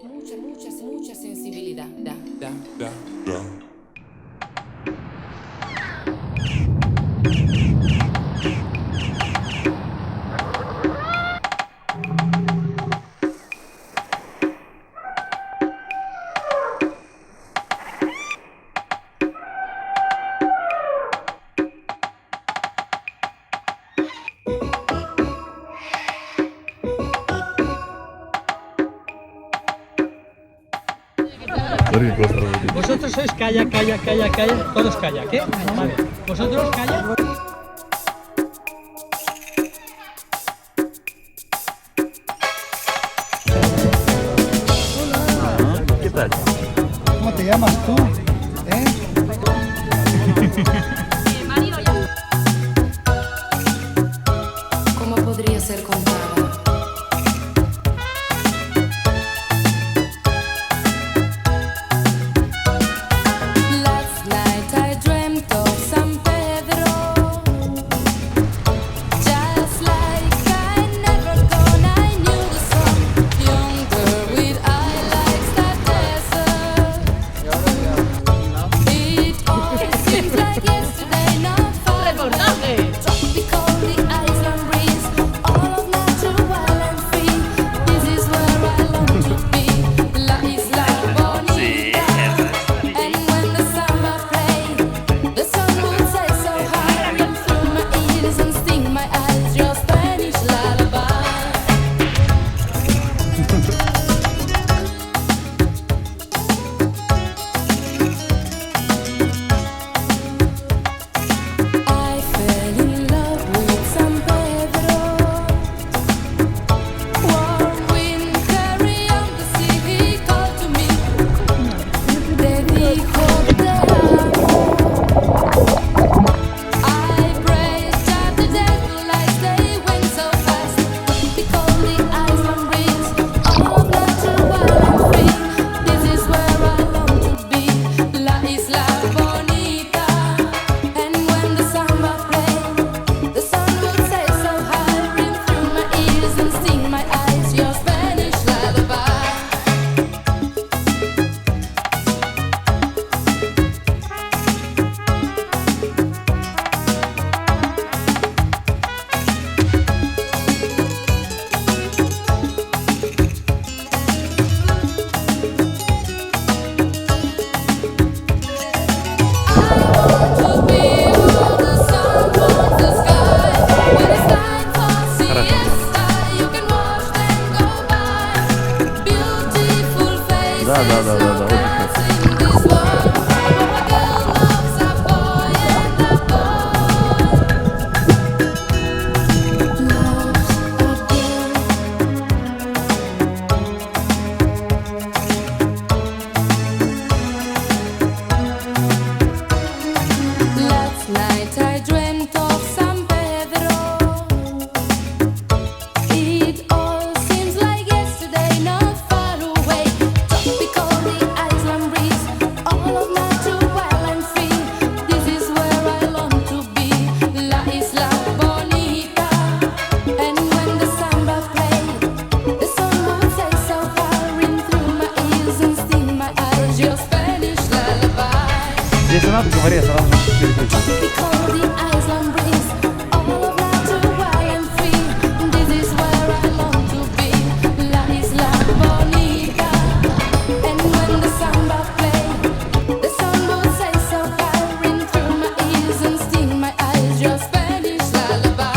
Mucha sensibilidad. Vosotros sois Kayak, todos Kayak, ¿eh? Vale. Vosotros Kayak. ¿Qué tal? ¿Cómo te llamas tú? ¿Cómo podría ser contada? Last night I dreamt of San Pedro, just like I never gone. I knew the song, younger with eyes like desert. It all seems like yesterday, not far away. Tropical, the island breeze, all of natural and free. This is where I long to be, La Isla Bonita. And when the samba play, the sun would say so high, ring through my ears and sting my eyes, your Spanish lullaby. I fell in love with San Pedro. Warm wind carry on the sea, he called to me. Te dijo te amo. I prayed that the daylight they went so fast. Because the island breeze, all of natural and free. This is where I long to be, La Isla Bonita. And when the samba play, the sun will say so high, ring through my ears and sting my eyes, your Spanish lullaby. To be where the sun warms the sky. When it's time for siesta, you can watch them go by. Beautiful faces Да, of girls in this world. A girl loves a boy and a boy loves a girl. Last night I dreamt of San Pedro. It all seems like yesterday, not far away. Tropical, the island breeze, all of natural and free. This is where I long to be, La Isla Bonita. And when the samba play, the sun would say so far, ring through my ears and sting my eyes, your Spanish lullaby. Если надо, говори, я сразу переключу. Because the island breeze, all of natural and free. This is where I long to be, La Isla Bonita. And when the samba play, the sun will say so far, ring through my ears and sting my eyes, your Spanish lullaby.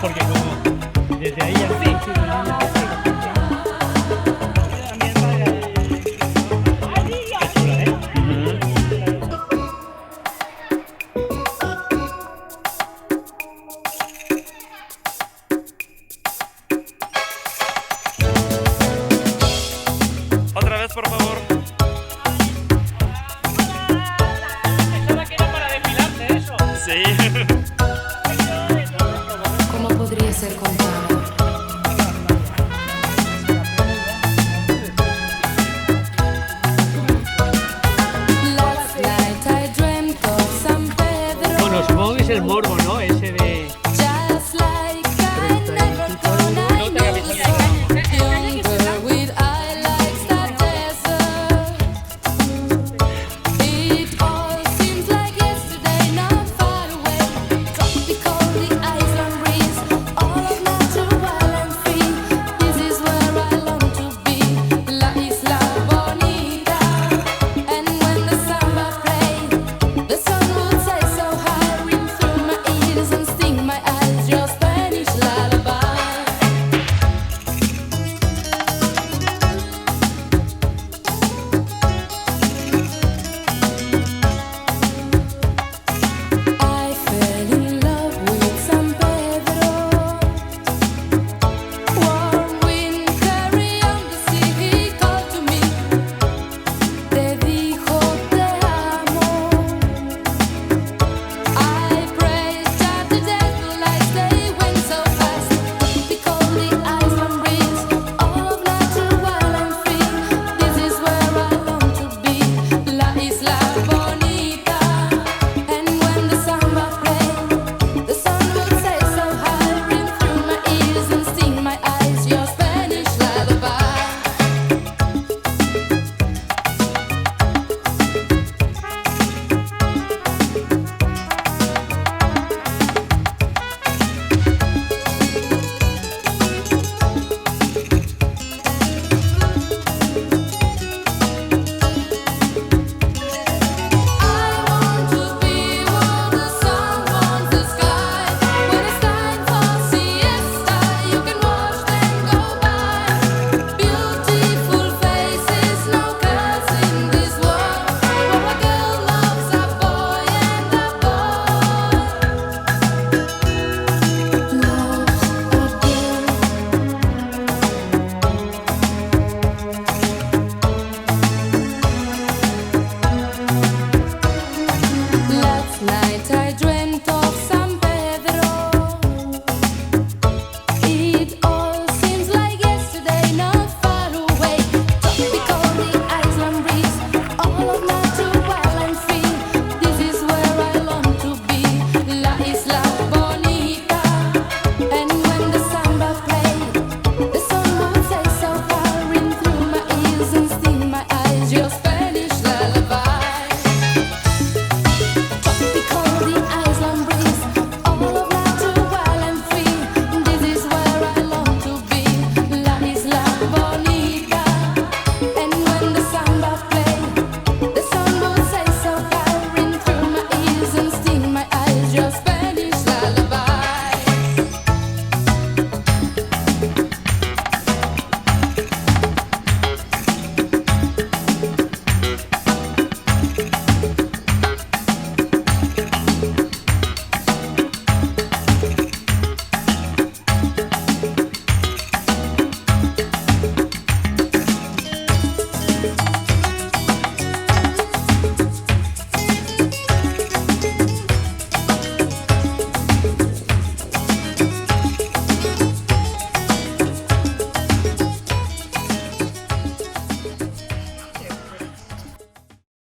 porque como desde ahí así.